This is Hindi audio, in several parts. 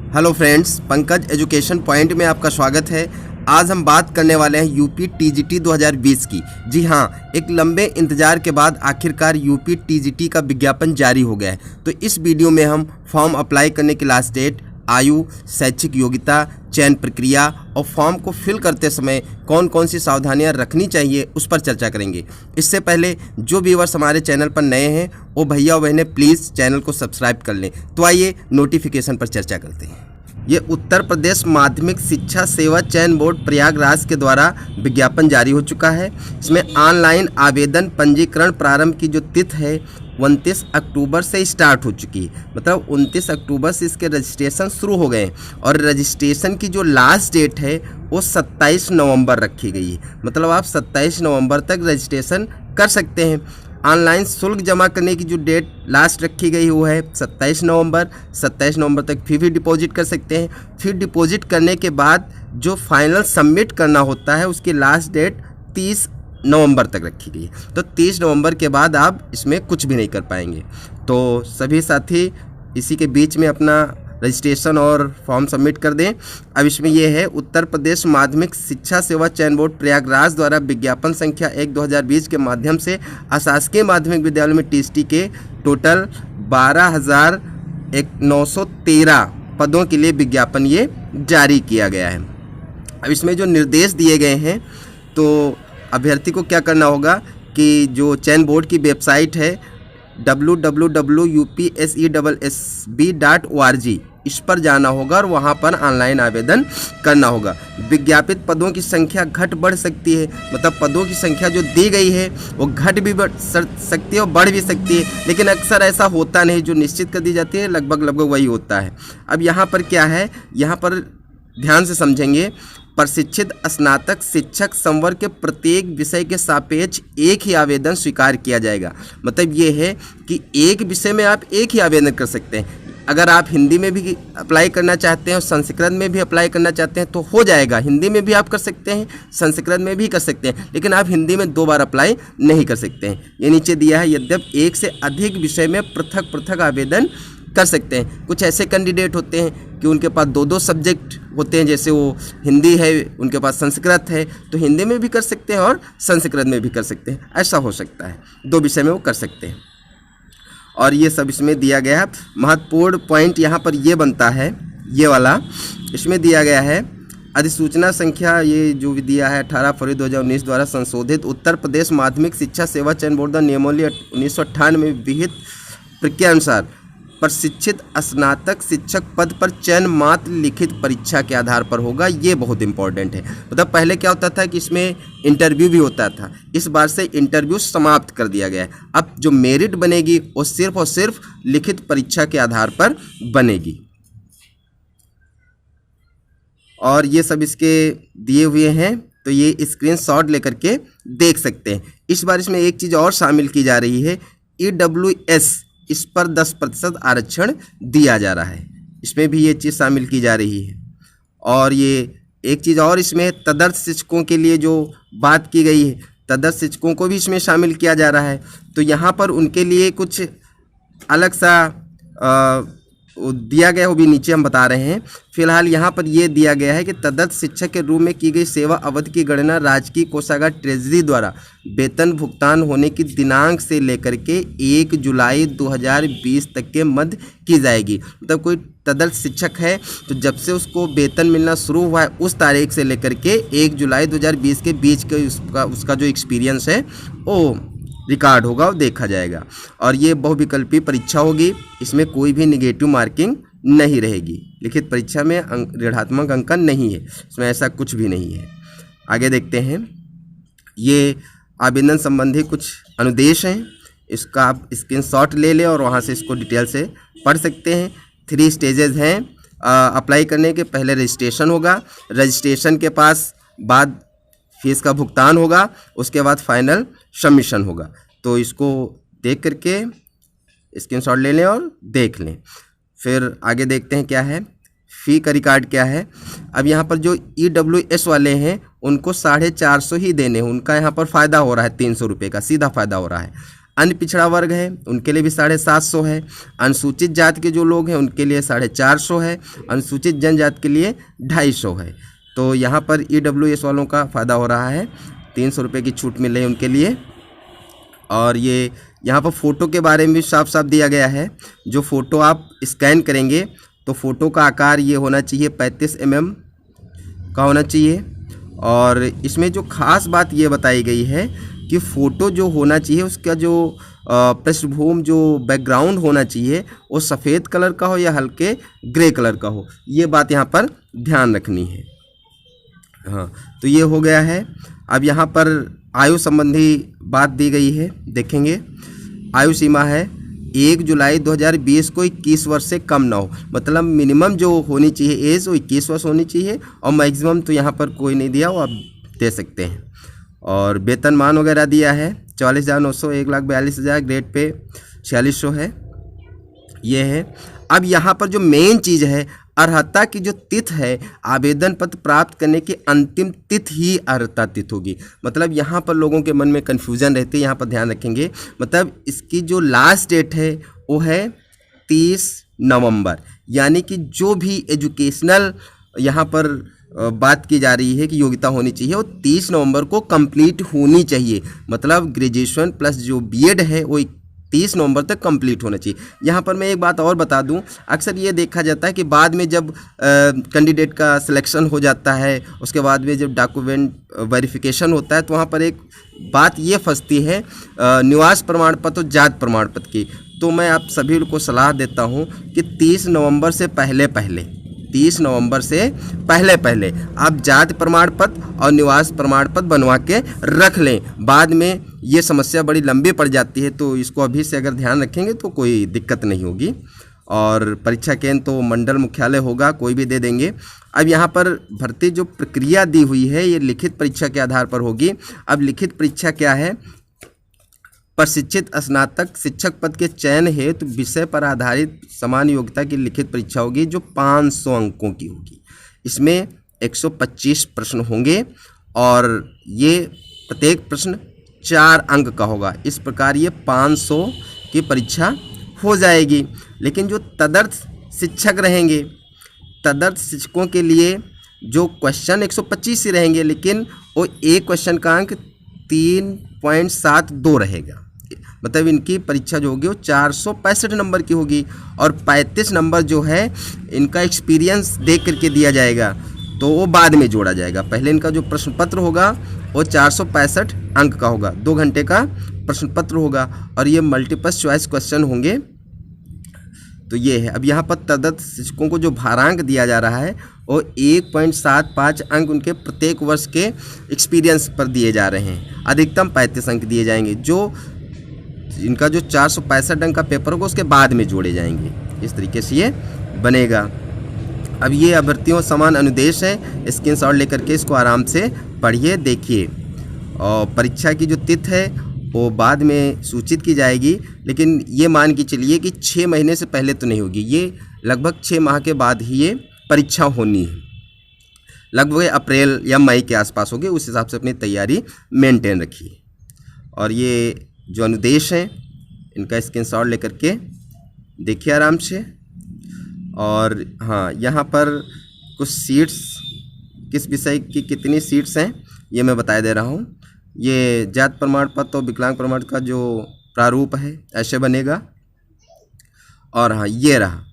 Hello friends, Pankaj education point में आपका स्वागत है। आज हम बात करने वाले हैं यूपी टीजीटी 2020 की। जी हाँ, एक लंबे इंतजार के बाद आखिरकार यूपी टीजीटी का विज्ञापन जारी हो गया है। तो इस वीडियो में हम फॉर्म अप्लाई करने की लास्ट डेट, आयु, शैक्षिक योग्यता, चयन प्रक्रिया और फॉर्म को फिल करते समय कौन कौन सी सावधानियां रखनी चाहिए उस पर चर्चा करेंगे। इससे पहले जो व्यूअर्स हमारे चैनल पर नए हैं वो भैया और बहनें प्लीज़ चैनल को सब्सक्राइब कर लें। तो आइए नोटिफिकेशन पर चर्चा करते हैं। ये उत्तर प्रदेश माध्यमिक शिक्षा सेवा चयन बोर्ड प्रयागराज के द्वारा विज्ञापन जारी हो चुका है। इसमें ऑनलाइन आवेदन पंजीकरण प्रारंभ की जो तिथि है 29 अक्टूबर से स्टार्ट हो चुकी है। मतलब 29 अक्टूबर से इसके रजिस्ट्रेशन शुरू हो गए हैं और रजिस्ट्रेशन की जो लास्ट डेट है वो 27 नवंबर रखी गई है। मतलब आप 27 नवंबर तक रजिस्ट्रेशन कर सकते हैं। ऑनलाइन शुल्क जमा करने की जो डेट लास्ट रखी गई वो है 27 नवंबर। 27 नवंबर तक फी भी डिपॉजिट कर सकते हैं। फिर डिपॉजिट करने के बाद जो फाइनल सबमिट करना होता है उसकी लास्ट डेट 30 नवंबर तक रखी गई है। तो 30 नवंबर के बाद आप इसमें कुछ भी नहीं कर पाएंगे। तो सभी साथी इसी के बीच में अपना रजिस्ट्रेशन और फॉर्म सबमिट कर दें। अब इसमें यह है उत्तर प्रदेश माध्यमिक शिक्षा सेवा चयन बोर्ड प्रयागराज द्वारा विज्ञापन संख्या 1/2020 के माध्यम से अशासकीय माध्यमिक विद्यालय में टीएसटी के टोटल 12,913 पदों के लिए विज्ञापन ये जारी किया गया है। अब इसमें जो निर्देश दिए गए हैं तो अभ्यर्थी को क्या करना होगा कि जो चयन बोर्ड की वेबसाइट है www.upsessb.org इस पर जाना होगा और वहां पर ऑनलाइन आवेदन करना होगा। विज्ञापित पदों की संख्या घट बढ़ सकती है। मतलब पदों की संख्या जो दी गई है वो घट भी बढ़ सकती है और बढ़ भी सकती है, लेकिन अक्सर ऐसा होता नहीं। जो निश्चित कर दी जाती है लगभग वही होता है। अब यहाँ पर क्या है, यहाँ पर ध्यान से समझेंगे। प्रशिक्षित स्नातक शिक्षक संवर्ग के प्रत्येक विषय के सापेक्ष एक ही आवेदन स्वीकार किया जाएगा। मतलब ये है कि एक विषय में आप एक ही आवेदन कर सकते हैं। अगर आप हिंदी में भी अप्लाई करना चाहते हैं और संस्कृत में भी अप्लाई करना चाहते हैं तो हो जाएगा। हिंदी में भी आप कर सकते हैं, संस्कृत में भी कर सकते हैं, लेकिन आप हिंदी में 2 बार अप्लाई नहीं कर सकते हैं। ये नीचे दिया है, यद्यपि एक से अधिक विषय में पृथक पृथक आवेदन कर सकते हैं। कुछ ऐसे कैंडिडेट होते हैं कि उनके पास 2 सब्जेक्ट होते हैं, जैसे वो हिंदी है, उनके पास संस्कृत है, तो हिंदी में भी कर सकते हैं और संस्कृत में भी कर सकते हैं। ऐसा हो सकता है, 2 विषय में वो कर सकते हैं। और ये सब इसमें दिया गया है। महत्वपूर्ण पॉइंट यहाँ पर ये बनता है, ये वाला इसमें दिया गया है अधिसूचना संख्या, ये जो भी दिया है 18 फरवरी 2019 द्वारा संशोधित उत्तर प्रदेश माध्यमिक शिक्षा सेवा चयन बोर्ड नियमावली 1998 में विहित प्रक्रिया अनुसार प्रशिक्षित स्नातक शिक्षक पद पर चयन मात्र लिखित परीक्षा के आधार पर होगा। ये बहुत इंपॉर्टेंट है। मतलब पहले क्या होता था कि इसमें इंटरव्यू भी होता था, इस बार से इंटरव्यू समाप्त कर दिया गया है। अब जो मेरिट बनेगी वो सिर्फ और सिर्फ लिखित परीक्षा के आधार पर बनेगी। और ये सब इसके दिए हुए हैं, तो ये स्क्रीनशॉट लेकर के देख सकते हैं। इस बार इसमें एक चीज़ और शामिल की जा रही है, EWS इस पर 10% आरक्षण दिया जा रहा है। इसमें भी ये चीज़ शामिल की जा रही है। और ये एक चीज़ और इसमें तदर्थ शिक्षकों के लिए जो बात की गई है, तदर्थ शिक्षकों को भी इसमें शामिल किया जा रहा है। तो यहाँ पर उनके लिए कुछ अलग सा दिया गया, वो भी नीचे हम बता रहे हैं। फिलहाल यहाँ पर ये दिया गया है कि तदर्थ शिक्षक के रूप में की गई सेवा अवधि की गणना राजकीय कोषागार ट्रेजरी द्वारा वेतन भुगतान होने की दिनांक से लेकर के 1 जुलाई 2020 तक के मध्य की जाएगी। मतलब कोई तदर्थ शिक्षक है तो जब से उसको वेतन मिलना शुरू हुआ है उस तारीख से लेकर के 1 जुलाई 2020 के बीच के उसका जो एक्सपीरियंस है वो रिकॉर्ड होगा और देखा जाएगा। और ये बहुविकल्पीय परीक्षा होगी, इसमें कोई भी निगेटिव मार्किंग नहीं रहेगी। लिखित परीक्षा में ऋणात्मक अंकन नहीं है, इसमें ऐसा कुछ भी नहीं है। आगे देखते हैं, ये आवेदन संबंधी कुछ अनुदेश हैं, इसका आप स्क्रीनशॉट ले लें और वहाँ से इसको डिटेल से पढ़ सकते हैं। 3 स्टेजेस हैं अप्लाई करने के। पहले रजिस्ट्रेशन होगा, रजिस्ट्रेशन के पास बाद फीस का भुगतान होगा, उसके बाद फाइनल सबमिशन होगा। तो इसको देख करके स्क्रीनशॉट ले लें और देख लें। फिर आगे देखते हैं क्या है, फ़ी का रिकॉर्ड क्या है। अब यहाँ पर जो EWS वाले हैं उनको 450 ही देने हैं। उनका यहाँ पर फ़ायदा हो रहा है 300 रुपये का सीधा फ़ायदा हो रहा है। अन्य पिछड़ा वर्ग है उनके लिए भी 750 है। अनुसूचित जाति के जो लोग हैं उनके लिए 450 है। अनुसूचित जनजाति के लिए 250 है। तो यहाँ पर EWS वालों का फ़ायदा हो रहा है, 300 रुपये की छूट मिल रही है उनके लिए। और ये यहाँ पर फ़ोटो के बारे में भी साफ साफ दिया गया है। जो फ़ोटो आप स्कैन करेंगे तो फ़ोटो का आकार ये होना चाहिए 35 mm का होना चाहिए। और इसमें जो ख़ास बात ये बताई गई है कि फ़ोटो जो होना चाहिए उसका जो पृष्ठभूमि जो बैकग्राउंड होना चाहिए वो सफ़ेद कलर का हो या हल्के ग्रे कलर का हो, ये बात यहाँ पर ध्यान रखनी है। हाँ, तो ये हो गया है। अब यहाँ पर आयु संबंधी बात दी गई है, देखेंगे। आयु सीमा है 1 जुलाई 2020 को 21 वर्ष से कम ना हो, मतलब मिनिमम जो होनी चाहिए एज वो 21 वर्ष होनी चाहिए और मैक्सिमम तो यहाँ पर कोई नहीं दिया, वो आप दे सकते हैं। और वेतनमान वगैरह दिया है 44,900, 1,42,000, ग्रेड पे 4600 है, ये है। अब यहाँ पर जो मेन चीज़ है, अर्हता की जो तिथि है, आवेदन पत्र प्राप्त करने की अंतिम तिथि ही अर्हता तिथि होगी। मतलब यहाँ पर लोगों के मन में कन्फ्यूजन रहती है, यहाँ पर ध्यान रखेंगे। मतलब इसकी जो लास्ट डेट है वो है 30 नवंबर, यानी कि जो भी एजुकेशनल यहाँ पर बात की जा रही है कि योग्यता होनी चाहिए वो 30 नवंबर को कंप्लीट होनी चाहिए। मतलब ग्रेजुएशन प्लस जो बीएड है वो 30 नवंबर तक कंप्लीट होना चाहिए। यहाँ पर मैं एक बात और बता दूँ, अक्सर ये देखा जाता है कि बाद में जब कैंडिडेट का सिलेक्शन हो जाता है, उसके बाद में जब डॉक्यूमेंट वेरिफिकेशन होता है तो वहाँ पर एक बात ये फंसती है निवास प्रमाण पत्र और जाति प्रमाण पत्र की। तो मैं आप सभी को सलाह देता हूँ कि 30 नवंबर से पहले 30 नवंबर से पहले आप जाति प्रमाण पत्र और निवास प्रमाण पत्र बनवा के रख लें। बाद में ये समस्या बड़ी लंबी पड़ जाती है, तो इसको अभी से अगर ध्यान रखेंगे तो कोई दिक्कत नहीं होगी। और परीक्षा केंद्र तो मंडल मुख्यालय होगा, कोई भी दे देंगे। अब यहाँ पर भर्ती जो प्रक्रिया दी हुई है ये लिखित परीक्षा के आधार पर होगी। अब लिखित परीक्षा क्या है? प्रशिक्षित स्नातक शिक्षक पद के चयन हेतु विषय पर आधारित समान योग्यता की लिखित परीक्षा होगी जो 500 अंकों की होगी। इसमें 125 प्रश्न होंगे और ये प्रत्येक प्रश्न 4 अंक का होगा। इस प्रकार ये 500 की परीक्षा हो जाएगी। लेकिन जो तदर्थ शिक्षक रहेंगे, तदर्थ शिक्षकों के लिए जो क्वेश्चन 125 ही रहेंगे, लेकिन वो एक क्वेश्चन का अंक 3.72 रहेगा। मतलब इनकी परीक्षा जो होगी वो 465 नंबर की होगी और 35 नंबर जो है इनका एक्सपीरियंस देख करके दिया जाएगा, तो वो बाद में जोड़ा जाएगा। पहले इनका जो प्रश्न पत्र होगा वो 465 अंक का होगा, 2 घंटे का प्रश्न पत्र होगा और ये मल्टीपल चॉइस क्वेश्चन होंगे। तो ये है। अब यहाँ पर तदर्थ शिक्षकों को जो भारांक दिया जा रहा है वो 1.75 अंक उनके प्रत्येक वर्ष के एक्सपीरियंस पर दिए जा रहे हैं। अधिकतम 35 अंक दिए जाएंगे, जो इनका जो 465 अंक का पेपर होगा उसके बाद में जोड़े जाएंगे। इस तरीके से ये बनेगा। अब ये अभ्यर्थियों समान अनुदेश है, स्क्रीनशॉट लेकर के इसको आराम से पढ़िए, देखिए। और परीक्षा की जो तिथि है वो बाद में सूचित की जाएगी, लेकिन ये मान के चलिए कि 6 महीने से पहले तो नहीं होगी। ये लगभग 6 माह के बाद ही ये परीक्षा होनी है, लगभग अप्रैल या मई के आसपास होगी। उस हिसाब से अपनी तैयारी मेंटेन रखिए। और ये जो अनुदेश हैं इनका स्क्रीनशॉट लेकर के देखिए आराम से। और हाँ, यहाँ पर कुछ सीट्स, किस विषय की कितनी सीट्स हैं ये मैं बता दे रहा हूँ। ये जाति प्रमाण पत्र और विकलांग प्रमाण का जो प्रारूप है ऐसे बनेगा। और हाँ, ये रहा।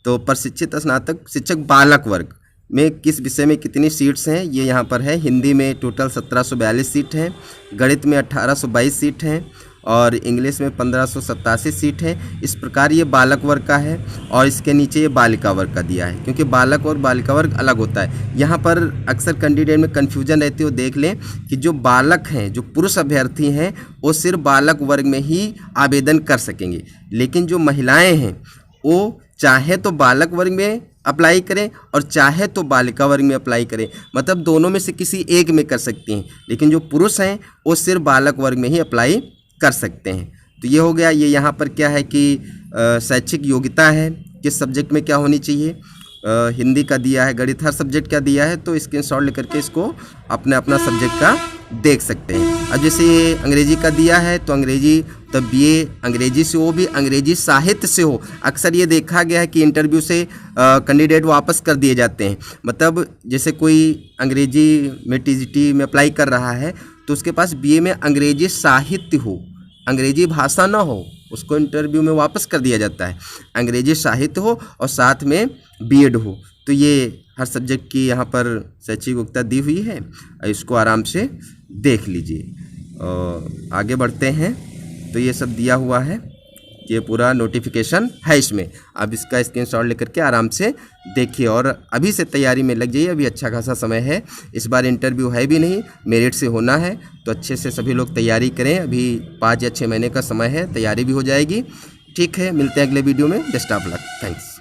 तो प्रशिक्षित स्नातक शिक्षक बालक वर्ग में किस विषय में कितनी सीट्स हैं ये यहाँ पर है। हिंदी में टोटल 1742 सीट हैं, गणित में 1822 सीट हैं और इंग्लिश में 1587 सीट हैं। इस प्रकार ये बालक वर्ग का है और इसके नीचे ये बालिका वर्ग का दिया है, क्योंकि बालक और बालिका वर्ग अलग होता है। यहाँ पर अक्सर कैंडिडेट में कन्फ्यूजन रहती है। वो देख लें कि जो बालक हैं, जो पुरुष अभ्यर्थी हैं, वो सिर्फ बालक वर्ग में ही आवेदन कर सकेंगे, लेकिन जो महिलाएँ हैं वो चाहे तो बालक वर्ग में अप्लाई करें और चाहे तो बालिका वर्ग में अप्लाई करें। मतलब दोनों में से किसी एक में कर सकती हैं, लेकिन जो पुरुष हैं वो सिर्फ बालक वर्ग में ही अप्लाई कर सकते हैं। तो ये हो गया। ये यहाँ पर क्या है कि शैक्षिक योग्यता है, किस सब्जेक्ट में क्या होनी चाहिए, हिंदी का दिया है, गणित, हर सब्जेक्ट का दिया है, तो स्क्रीनशॉट लेकर के इसको अपना अपना सब्जेक्ट का देख सकते हैं। अब जैसे अंग्रेजी का दिया है तो अंग्रेजी, तब बीए अंग्रेजी से हो, भी अंग्रेजी साहित्य से हो। अक्सर ये देखा गया है कि इंटरव्यू से कैंडिडेट वापस कर दिए जाते हैं। मतलब जैसे कोई अंग्रेजी में टीजीटी में अप्लाई कर रहा है तो उसके पास बीए में अंग्रेजी साहित्य हो, अंग्रेजी भाषा ना हो, उसको इंटरव्यू में वापस कर दिया जाता है। अंग्रेजी साहित्य हो और साथ में बीएड हो। तो ये हर सब्जेक्ट की यहाँ पर शैक्षिक योग्यता दी हुई है, इसको आराम से देख लीजिए। और आगे बढ़ते हैं तो ये सब दिया हुआ है, ये पूरा नोटिफिकेशन है इसमें। अब इसका स्क्रीनशॉट लेकर के आराम से देखिए और अभी से तैयारी में लग जाइए। अभी अच्छा खासा समय है, इस बार इंटरव्यू है भी नहीं, मेरिट से होना है, तो अच्छे से सभी लोग तैयारी करें। अभी 5 या 6 महीने का समय है, तैयारी भी हो जाएगी। ठीक है, मिलते हैं अगले वीडियो में। Best of luck, thanks.